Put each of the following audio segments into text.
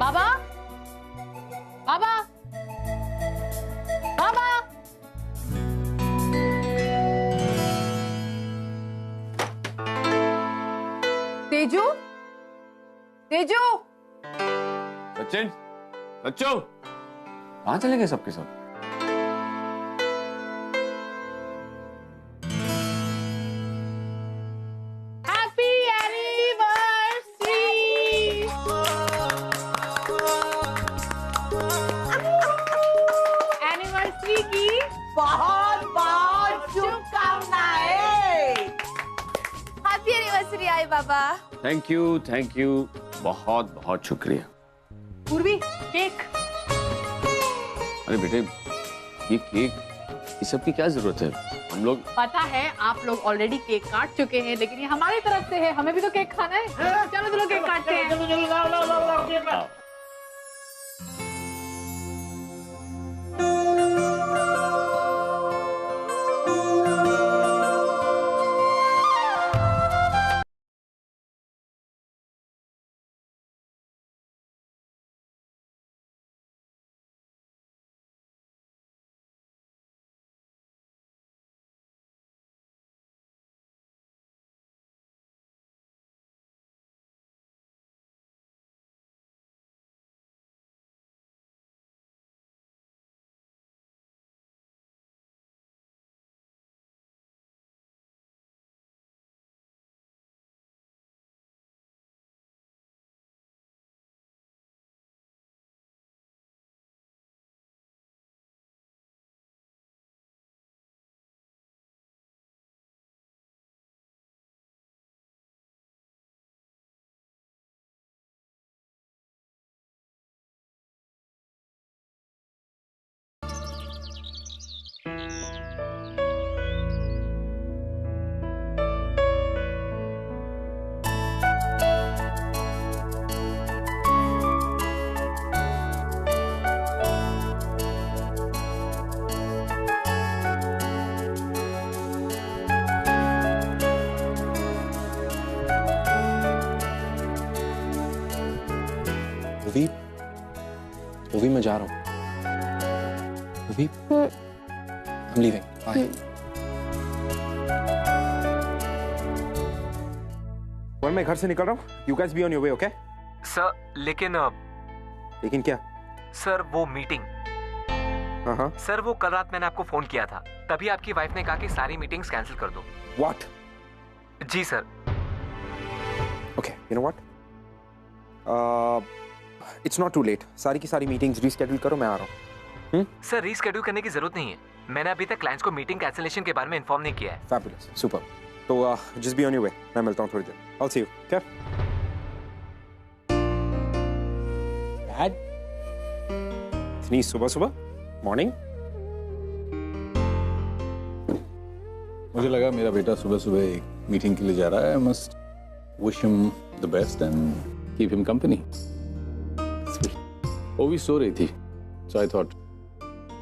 बाबा, बाबा, बाबा। तेजू, तेजू। सचिन, बच्चों, कहाँ चले गए सबके सब? Happy anniversary. एनिवर्सरी की बहुत बहुत शुभकामनाएं। Happy anniversary I Baba. Thank you, बहुत बहुत शुक्रिया। पूर्वी, केक। अरे बेटे, ये केक, ये सब की क्या जरूरत है? हम लोग पता है आप लोग ऑलरेडी केक काट चुके हैं, लेकिन ये हमारी तरफ से है, हमें भी तो केक खाना है। चलो चलो केक काटते हैं। मूवी में जा रहा हूँ। Movie I'm leaving. Bye. और मैं घर से निकल रहा हूँ। You guys be on your way, okay? Sir, लेकिन लेकिन क्या? सर वो मीटिंग। हाँ। सर वो कल रात मैंने आपको फोन किया था, तभी आपकी वाइफ ने कहा कि सारी मीटिंग्स कैंसिल कर दो। What? जी sir. Okay, you know what? It's not too late. सारी की सारी मीटिंग्स रीशेड्यूल करो, मैं आ रहा हूँ। सर रीशेड्यूल करने की जरूरत नहीं है, मैंने अभी तक क्लाइंट्स को मीटिंग कैंसिलेशन के बारे में इन्फॉर्म नहीं किया है। Fabulous, super. तो just be on your way. मैं मिलता हूँ थोड़ी देर। I'll see you. Okay? Dad? इतनी सुबह? Morning? मुझे लगा मेरा बेटा सुबह सुबह एक मीटिंग के लिए जा रहा है। I must wish him the best and keep him company. वो भी सो रही थी, so I thought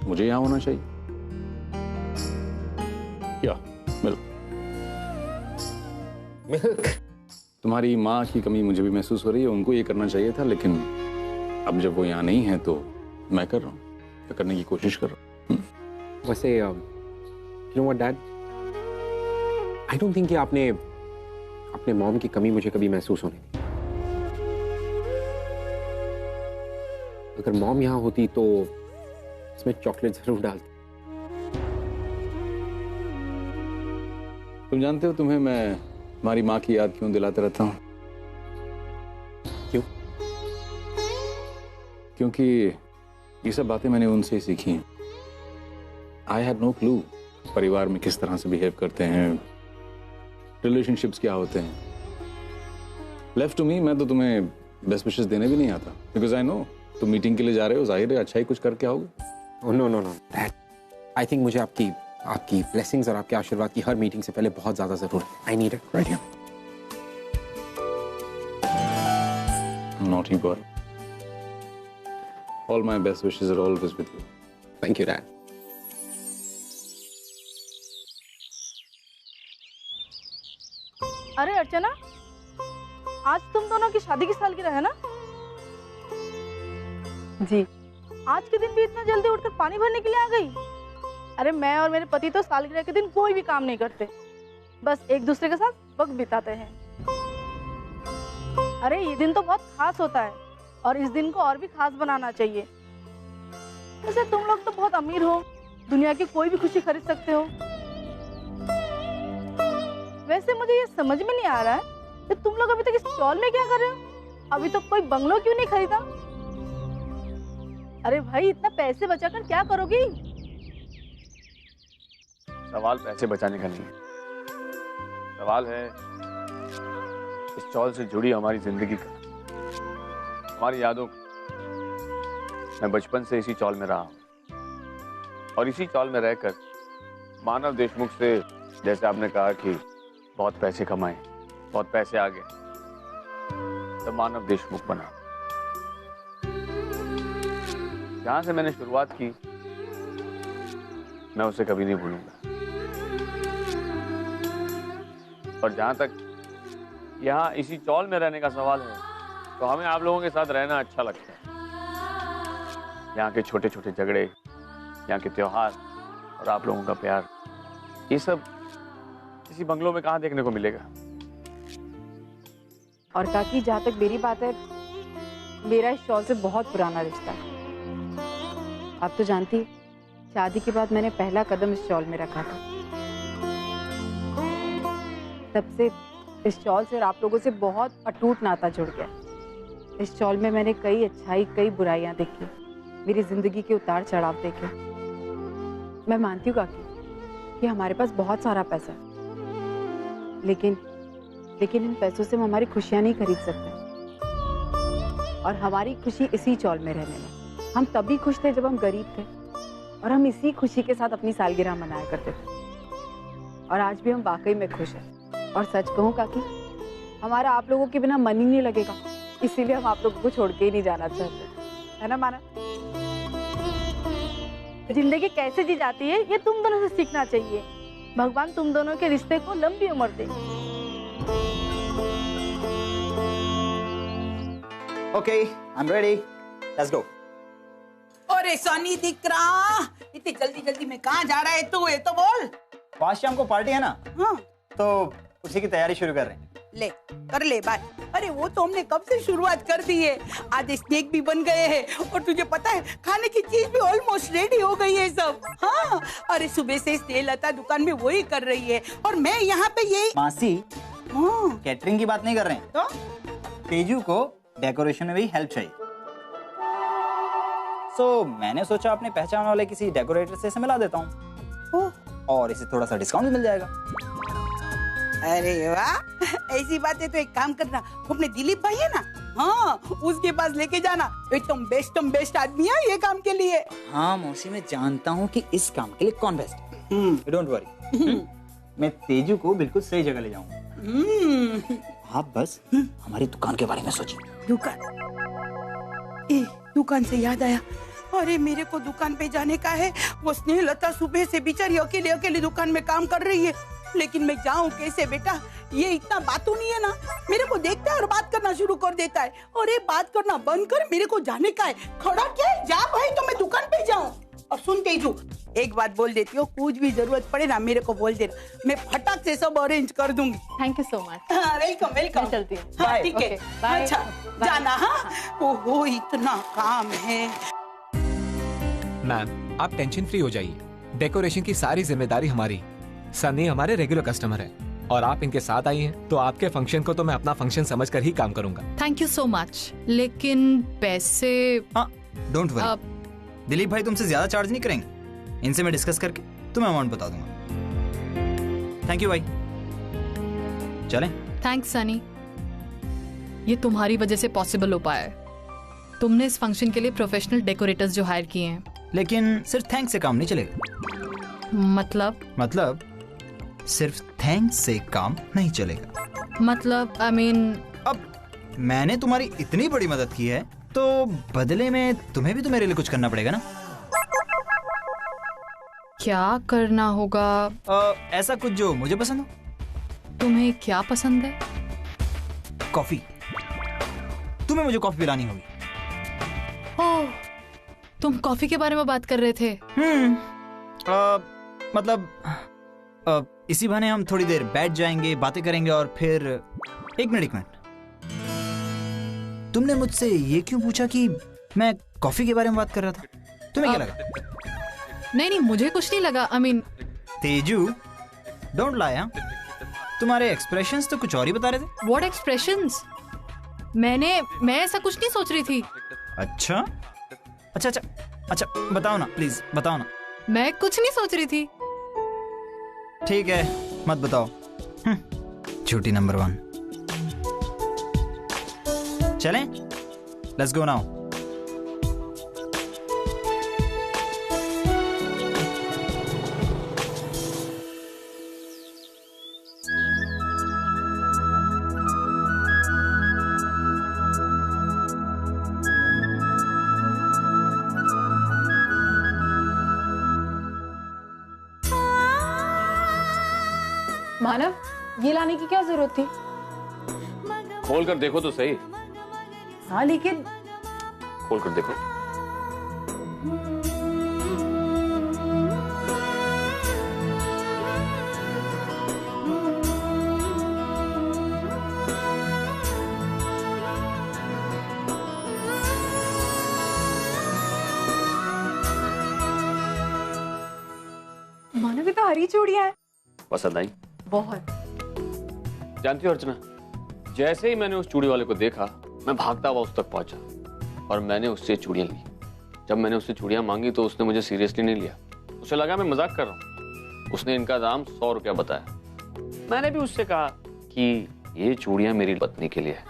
मुझे यहाँ होना चाहिए। क्या मिल्क? तुम्हारी माँ की कमी मुझे भी महसूस हो रही है, उनको ये करना चाहिए था, लेकिन अब जब वो यहाँ नहीं है तो मैं कर रहा हूँ, मैं करने की कोशिश कर रहा हूँ। वैसे you know what, Dad? I don't think कि आपने अपने मॉम की कमी मुझे कभी महसूस होने दी। अगर मॉम यहाँ होती तो इसमें चॉकलेट जरूर डालती। तुम जानते हो तुम्हें मैं तुम्हारी माँ की याद क्यों दिलाते रहता हूँ? क्यों? क्योंकि ये सब बातें मैंने उनसे ही सीखी हैं। I had no clue परिवार में किस तरह से बिहेव करते हैं, रिलेशनशिप्स क्या होते हैं। लेफ्ट टू मी, मैं तो तुम्हें बेस्ट विशेस देने भी नहीं आता, बिकॉज आई नो तुम मीटिंग के लिए जा रहे हो, जाहिर है अच्छा ही कुछ करके आओगे। नो डैड, आई थिंक मुझे आपकी ब्लेसिंग्स और आपके आशीर्वाद की हर मीटिंग से पहले बहुत ज्यादा जरूरत है। I need it right here. Naughty boy. All my best wishes are always with you. Thank you, Dad. अरे अर्चना, आज तुम दोनों की शादी की सालगिरह है ना? जी। आज के दिन भी इतना जल्दी उठकर पानी भरने के लिए आ गई? अरे मैं और मेरे पति तो सालगिरह के दिन कोई भी काम नहीं करते, बस एक दूसरे के साथ वक्त बिताते हैं। अरे ये दिन तो बहुत खास होता है और इस दिन को और भी खास बनाना चाहिए। वैसे तुम लोग तो बहुत अमीर हो, दुनिया की कोई भी खुशी खरीद सकते हो। वैसे मुझे ये समझ में नहीं आ रहा है कि तुम लोग अभी तक इस स्टॉल में क्या कर रहे हो? अभी तक कोई बंगलो क्यों नहीं खरीदा? अरे भाई इतना पैसे बचाकर क्या करोगी? सवाल पैसे बचाने का नहीं है, सवाल है इस स्टॉल से जुड़ी हमारी जिंदगी का, हमारी यादों का। मैं बचपन से इसी चौल में रहा हूँ और इसी चौल में रहकर मानव देशमुख से, जैसे आपने कहा कि बहुत पैसे कमाए, बहुत पैसे आ गए, तब मानव देशमुख बना। जहां से मैंने शुरुआत की मैं उसे कभी नहीं भूलूंगा। और जहां तक यहाँ इसी चौल में रहने का सवाल है तो हमें आप लोगों के साथ रहना अच्छा लगता है। यहाँ के छोटे छोटे झगड़े, यहाँ के त्योहार और आप लोगों का प्यार, ये सब किसी बंगलों में कहाँ देखने को मिलेगा। और काकी जहाँ तक मेरी बात है, मेरा इस शॉल से बहुत पुराना रिश्ता है। आप तो जानती, शादी के बाद मैंने पहला कदम इस शॉल में रखा था। तब से इस शॉल से और आप लोगों से बहुत अटूट नाता जुड़ गया। इस शॉल में मैंने कई अच्छाई, कई बुराइयां देखी, मेरी जिंदगी के उतार चढ़ाव देखे। मैं मानती हूँ काकी कि हमारे पास बहुत सारा पैसा है, लेकिन इन पैसों से हम हमारी खुशियां नहीं खरीद सकते। और हमारी खुशी इसी चौल में रहने में। हम तभी खुश थे जब हम गरीब थे और हम इसी खुशी के साथ अपनी सालगिरह मनाया करते थे। और आज भी हम वाकई में खुश हैं। और सच कहूँ काकी, हमारा आप लोगों के बिना मन ही नहीं लगेगा, इसीलिए हम आप लोगों को छोड़ के ही नहीं जाना चाहते, है ना माना? जिंदगी कैसे जी जाती है ये तुम दोनों से सीखना चाहिए। भगवान तुम दोनों के रिश्ते को लंबी उम्र दे। Okay, I'm ready. Let's go. अरे सनी दिख रहा, इतनी जल्दी जल्दी में कहाँ जा रहा है तू? ये तो बोल। आज शाम को पार्टी है ना, हाँ तो उसी की तैयारी शुरू कर रहे हैं। ले कर ले बात। अरे वो तो हमने कब से शुरुआत कर दी है। आज स्नैक भी बन गए हैं और तुझे पता है खाने की चीज भी ऑलमोस्ट रेडी हो गई है सब। हाँ अरे सुबह से स्नेहलता दुकान में वही कर रही है और मैं यहाँ पे यही। मासी, हाँ कैटरिंग की बात नहीं कर रहे हैं, तो तेजू को डेकोरेशन में भी हेल्प चाहिए। सो मैंने सोचा अपने पहचान वाले किसी डेकोरेटर से इसे मिला देता हूँ और इसे थोड़ा सा डिस्काउंट भी मिल जाएगा। अरे वाह, ऐसी बात है तो एक काम करना, अपने दिलीप भाई है ना, हाँ उसके पास लेके जाना। एकदम बेस्ट आदमी है ये काम के लिए। हाँ मौसी, मैं जानता हूँ कि इस काम के लिए कौन बेस्ट है। डोंट वरी, मैं तेजू को बिल्कुल सही जगह ले जाऊंगा। आप बस हमारी दुकान के बारे में सोचिए। दुकान से याद आया, अरे मेरे को दुकान पे जाने का है। वो स्नेहलता सुबह से बेचारी अकेले दुकान में काम कर रही है, लेकिन मैं जाऊं कैसे बेटा? ये इतना बातू नहीं है ना, मेरे को देखता है और बात करना शुरू कर देता है। और ये बात करना बंद कर, मेरे को जाने का है। खड़ा क्या है, जा भाई तो मैं दुकान पे जाऊं। और सुन तेजू, एक बात बोल देती हूँ, कुछ भी जरूरत पड़े ना मेरे को बोल देना, मैं फटाक से सब अरेंज कर दूंगी। Thank you so much. Welcome मैं चलती हूँ। हाँ ठीक है, बाय। अच्छा जाना। हाँ ओहो इतना काम है। मैम आप टेंशन फ्री हो जाइए, डेकोरेशन की सारी जिम्मेदारी हमारी। सनी हमारे रेगुलर कस्टमर है और आप इनके साथ आई हैं, तो आपके फंक्शन को तो मैं अपना फंक्शन समझकर ही काम करूंगा। थैंक यू सो मच, लेकिन पैसे। हाँ डोंट वरी, दिलीप भाई तुमसे ज्यादा चार्ज नहीं करेंगे। इनसे मैं डिस्कस करके तुम्हें अमाउंट बता दूंगा। थैंक यू भाई, चलें? थैंक्स सनी, ये तुम्हारी वजह से पॉसिबल हो पाया है। तुमने इस फंक्शन के लिए प्रोफेशनल डेकोरेटर्स जो हायर किए हैं। लेकिन सिर्फ थैंक्स से काम नहीं चलेगा। मतलब सिर्फ थैंक्स से काम नहीं चलेगा। मतलब आई मीन, अब मैंने तुम्हारी इतनी बड़ी मदद की है तो बदले में तुम्हें भी तो मेरे लिए कुछ करना पड़ेगा ना। क्या करना होगा? ऐसा कुछ जो मुझे पसंद हो। तुम्हें क्या पसंद है? कॉफी। तुम्हें मुझे कॉफी पिलानी होगी। ओह तुम कॉफी के बारे में बात कर रहे थे। मतलब इसी बहाने हम थोड़ी देर बैठ जाएंगे, बातें करेंगे और फिर एक मिनट तुमने मुझसे ये क्यों पूछा कि मैं कॉफी के बारे में बात कर रहा था? तुम्हें क्या लगा? नहीं, मुझे कुछ नहीं लगा। I mean... Teju, don't lie. तुम्हारे एक्सप्रेशंस तो कुछ और ही बता रहे थे। What expressions? मैं ऐसा कुछ नहीं सोच रही थी। अच्छा, बताओ ना, प्लीज बताओ ना। मैं कुछ नहीं सोच रही थी। ठीक है, मत बताओ। झूठी नंबर 1। चलें? Let's go now. मानव, ये लाने की क्या जरूरत थी? खोल कर देखो तो सही। हाँ लेकिन खोल कर देखो। मानव, ये तो हरी चूड़ियां है। पसंद आई? बहुत। जानती हो अर्चना, जैसे ही मैंने उस चूड़ी वाले को देखा, मैं भागता हुआ उस तक पहुंचा और मैंने उससे चूड़ियां ली। जब मैंने उससे चूड़ियां मांगी तो उसने मुझे सीरियसली नहीं लिया। उसे लगा मैं मजाक कर रहा हूँ। उसने इनका दाम 100 रुपया बताया। मैंने भी उससे कहा कि ये चूड़ियां मेरी पत्नी के लिए है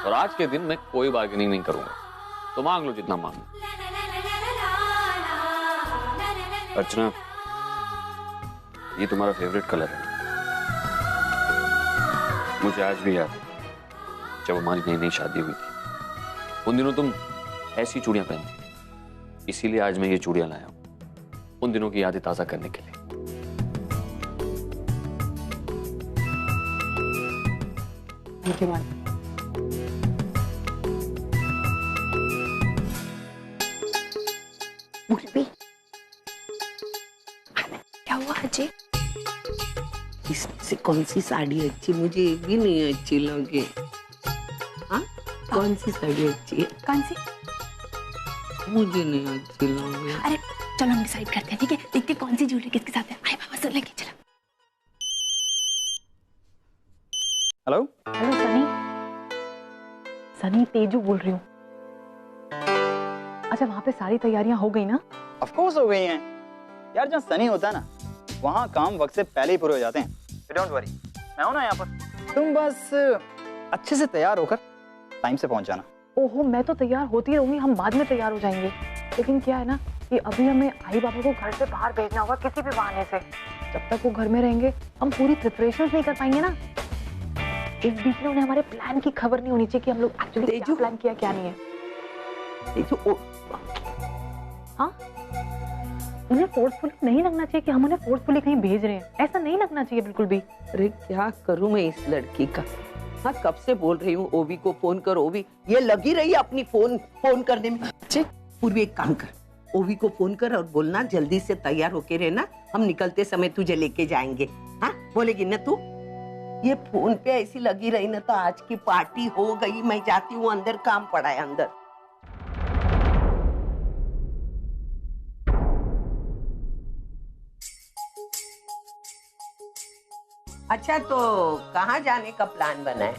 और आज के दिन मैं कोई बार्गेनिंग नहीं करूंगा, तो मांग लो जितना मांगो। अर्चना, ये तुम्हारा फेवरेट कलर है। मुझे आज भी याद है जब हमारी नई नई शादी हुई थी। उन दिनों तुम ऐसी चूड़ियां पहनती, इसीलिए आज मैं ये चूड़ियां लाया हूं उन दिनों की यादें ताजा करने के लिए। क्या हुआ अजय? इसमें से कौन सी साड़ी अच्छी? मुझे भी नहीं अच्छी लगे। हाँ, कौन सी साड़ी अच्छी है? कौन सी? मुझे नहीं अच्छी लगे। अरे चलो हम डिसाइड करते हैं, ठीक है? देखते कौन सी ज्वेलरी किसके साथ है। आए बाबा सुन लेंगे, चलो। Hello hello Sunny. सनी, तेजू बोल रही हूँ। अच्छा, वहाँ पे सारी तैयारियां हो गई ना? ऑफ कोर्स हो गई हैं। यार, जहाँ सनी होता है ना, वहाँ काम वक्त से पहले ही पूरे हो जाते हैं। डोंट वरी, मैं हूं ना यहाँ पर। तुम बस अच्छे से तैयार होकर टाइम से पहुंच जाना। ओहो, मैं तो तैयार होती रहूंगी, हम बाद में तैयार हो जाएंगे। लेकिन क्या है ना कि अभी हमें आई बाबा को घर से बाहर भेजना होगा किसी भी बहाने से। जब तक वो घर में रहेंगे हम पूरी प्रिपरेशन नहीं कर पाएंगे ना। इस बीच में उन्हें हमारे प्लान की खबर नहीं होनी चाहिए कि हम लोग एक्चुअली क्या प्लान किया क्या नहीं है। हाँ, उन्हें फोर्सफुली नहीं लगना चाहिए कि हम उन्हें फोर्सफुली कहीं भेज रहे हैं। ऐसा नहीं लगना चाहिए बिल्कुल भी। अरे क्या करूं मैं इस लड़की का? हाँ, कब से बोल रही हूँ ओवी को फोन कर, ओवी। ये लगी रही अपनी फोन करने में। पूर्वी, एक काम कर, ओवी को फोन कर और बोलना जल्दी से तैयार होके रहना, हम निकलते समय तुझे लेके जाएंगे। हाँ, बोलेगी ना तू? ये फोन पे ऐसी लगी रही ना तो आज की पार्टी हो गई। मैं जाती हूँ अंदर, काम पड़ा है अंदर। अच्छा, तो कहाँ जाने का प्लान बना है?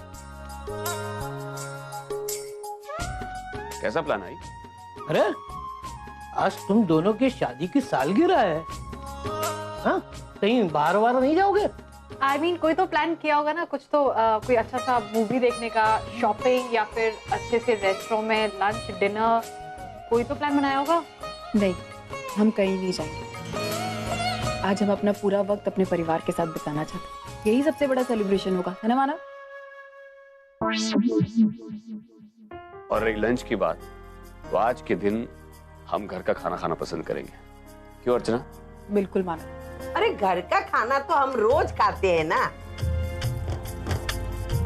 कैसा प्लान आई? अरे आज तुम दोनों की शादी की सालगिरह है। हाँ, कहीं बाहर वार नहीं जाओगे? I mean, कोई तो प्लान किया होगा ना कुछ तो। कोई अच्छा सा मूवी देखने का, शॉपिंग, या फिर अच्छे से रेस्टोरेंट में लंच डिनर, कोई तो प्लान बनाया होगा। नहीं, हम कहीं नहीं जाएंगे। आज हम अपना पूरा वक्त अपने परिवार के साथ बिताना चाहते हैं। यही सबसे बड़ा सेलिब्रेशन होगा, है ना मानव? और रही लंच की बात, तो आज के दिन हम घर का खाना खाना पसंद करेंगे। क्यों अर्चना? बिल्कुल मानव। अरे घर का खाना तो हम रोज खाते हैं ना।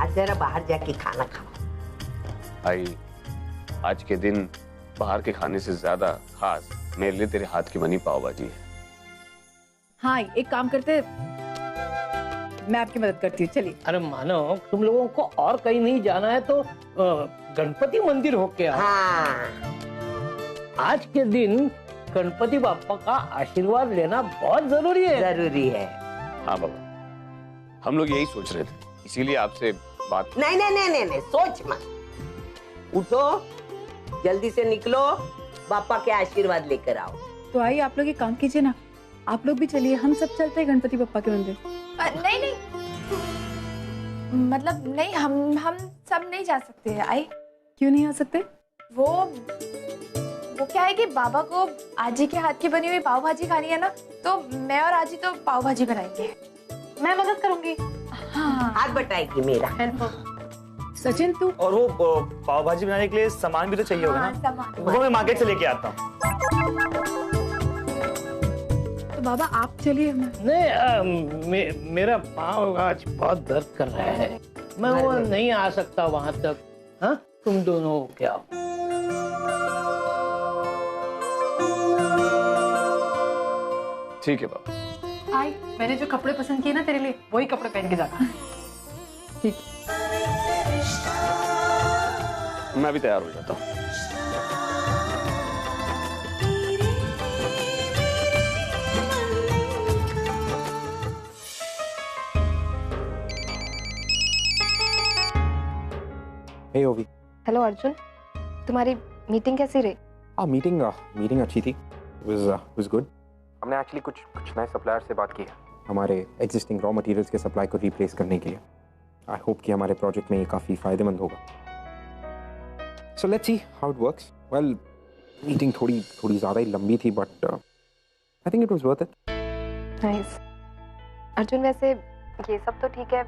आज जरा बाहर जाके खाना खाओ। भाई, आज के दिन बाहर के खाने से ज्यादा खास मेरे लिए तेरे हाथ की बनी पाव भाजी है। हाँ, एक काम करते, मैं आपकी मदद करती हूँ, चलिए। अरे मानो तुम लोगों को और कहीं नहीं जाना है तो गणपति मंदिर होके आओ। हाँ। आज के दिन गणपति बापा का आशीर्वाद लेना बहुत जरूरी है। जरूरी है। हाँ बाबा, हम लोग यही सोच रहे थे, इसीलिए आपसे बात। नहीं नहीं नहीं नहीं नहीं, सोच मत, उठो, जल्दी से निकलो, बापा के आशीर्वाद लेकर आओ। तो आइए, आप लोग एक काम कीजिए ना, आप लोग भी चलिए, हम सब चलते हैं गणपति बप्पा के मंदिर। नहीं नहीं, मतलब नहीं, हम सब नहीं जा सकते हैं। आई क्यों नहीं आ सकते? वो क्या है कि बाबा को आजी के हाथ की बनी हुई पाव भाजी खानी है ना, तो मैं और आजी तो पाव भाजी बनाएंगे। मैं मदद करूंगी। हाँ, हाथ बटाएगी मेरा। सचिन तू? और वो पाव भाजी बनाने के लिए सामान भी तो चाहिए होगा ना? वो मैं मार्केट से लेके आता हूँ। तो बाबा आप चलिए। नहीं, मेरा पाँव आज बहुत दर्द कर रहा है, मैं वो नहीं आ सकता वहां तक। हाँ, तुम दोनों क्या? ठीक है बाबा। आई, मैंने जो कपड़े पसंद किए ना तेरे लिए, वही कपड़े पहन के जाना। ठीक। मैं भी तैयार हो जाता हूँ। हे ओवी। हेलो अर्जुन, तुम्हारी मीटिंग कैसी रही? मीटिंग अच्छी थी। was good। हमने एक्चुअली कुछ नए सप्लायर से बात की है हमारे एग्जिस्टिंग रॉ मटेरियल्स के सप्लाई को रिप्लेस करने के लिए। आई होप कि हमारे प्रोजेक्ट में ये काफ़ी फायदेमंद होगा। So let's see how it works. Well, meeting थोड़ी ज़्यादा ही लंबी थी, but I think it was worth it. Nice. Arjun, वैसे ये सब तो ठीक है,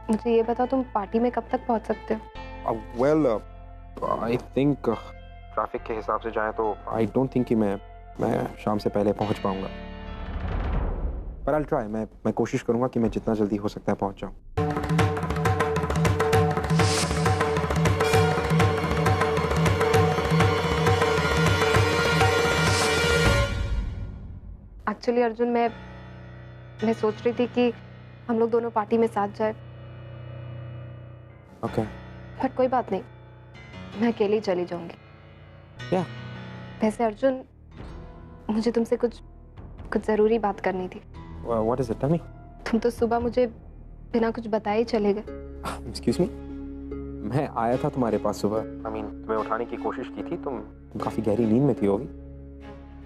मुझे ये बताओ तुम पार्टी में कब तक पहुंच सकते हो? वेल, आई थिंक ट्रैफिक के हिसाब से जाए तो आई डोंट थिंक कि मैं शाम से पहले पहुंच पाऊंगा, पर I'll try। मैं कोशिश करूंगा कि मैं जितना जल्दी हो सकता है पहुंच जाऊं। एक्चुअली अर्जुन, मैं सोच रही थी कि हम लोग दोनों पार्टी में साथ जाए। ओके। बट कोई बात नहीं, मैं अकेली ही चली जाऊंगी। क्या? वैसे अर्जुन, मुझे तुमसे कुछ जरूरी बात करनी थी। What is it? Tell me। तुम तो सुबह मुझे बिना कुछ बताए ही चले गए। Excuse me? मैं आया था तुम्हारे पास सुबह। तुम्हें उठाने की कोशिश की थी, तुम काफी गहरी नींद में थी ओवी।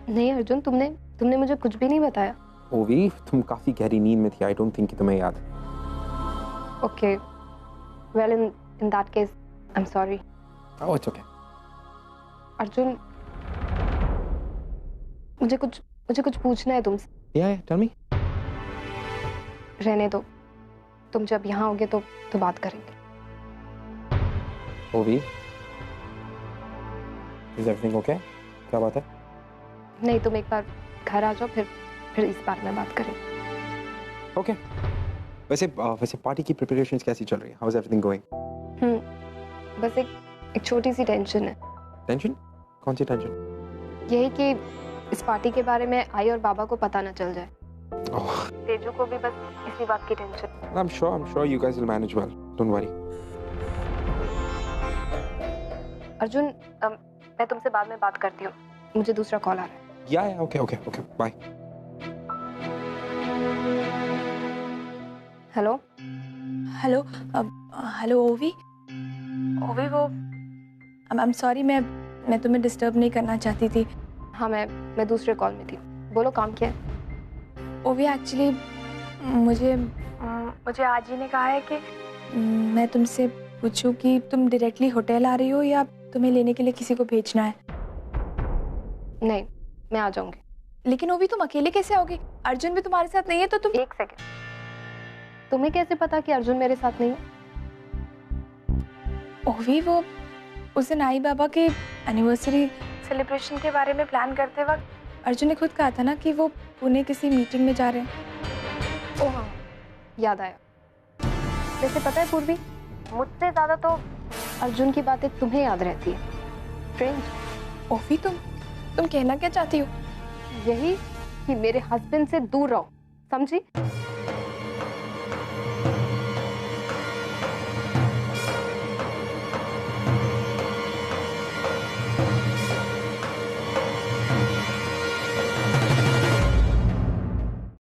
नहीं अर्जुन, तुमने मुझे कुछ भी नहीं बताया। ओवी, तुम काफी गहरी नींद में थी। आई डोंट थिंक कि तुम्हें याद है। Okay, well in that case I am sorry. Oh, it's okay. Arjun, मुझे कुछ पूछना है तुमसे। Yeah, tell me। रहने दो, तुम जब यहाँ होगे तो बात करेंगे। ओवी, is everything okay? क्या बात है? नहीं, तुम एक बार घर आ जाओ, फिर इस बारे में बात करेंगे। ओके। वैसे पार्टी की प्रिपरेशंस कैसी चल रही है? How is everything going? बस एक छोटी सी टेंशन है। टेंशन? कौन सी टेंशन? यही कि इस पार्टी के बारे में आई और बाबा को पता न चल जाए। तेजू को भी बस इसी बात की tension. I'm sure you guys will manage well. Don't worry। Arjun, मैं तुमसे बाद में बात करती हूँ, मुझे दूसरा कॉल आ रहा है। Yeah, okay, bye। हेलो ओवी, वो आई एम सॉरी, मैं तुम्हें डिस्टर्ब नहीं करना चाहती थी। हाँ, मैं दूसरे कॉल में थी। बोलो, काम क्या है? ओवी, एक्चुअली मुझे आजी ने कहा है कि मैं तुमसे पूछूं कि तुम डायरेक्टली होटल आ रही हो या तुम्हें लेने के लिए किसी को भेजना है? नहीं, मैं आ जाऊंगी। लेकिन ओवी, तुम अकेले कैसे आओगी? अर्जुन भी तुम्हारे साथ नहीं है तो तुम। एक सेकंड, तुम्हें कैसे पता कि अर्जुन मेरे साथ नहीं है? ओवी, वो उस दिन आई बाबा के एनिवर्सरी सेलिब्रेशन के बारे में प्लान करते वक्त अर्जुन ने खुद कहा था ना कि वो पुणे किसी मीटिंग में जा रहे हैं। ओह हाँ, याद आया। वैसे पता है पूर्वी, मुझसे ज्यादा तो अर्जुन की बातें तुम्हें याद रहती है। फ्रेंड, ओफी, तुम कहना क्या चाहती हो? यही कि मेरे हस्बैंड से दूर रहो, समझी?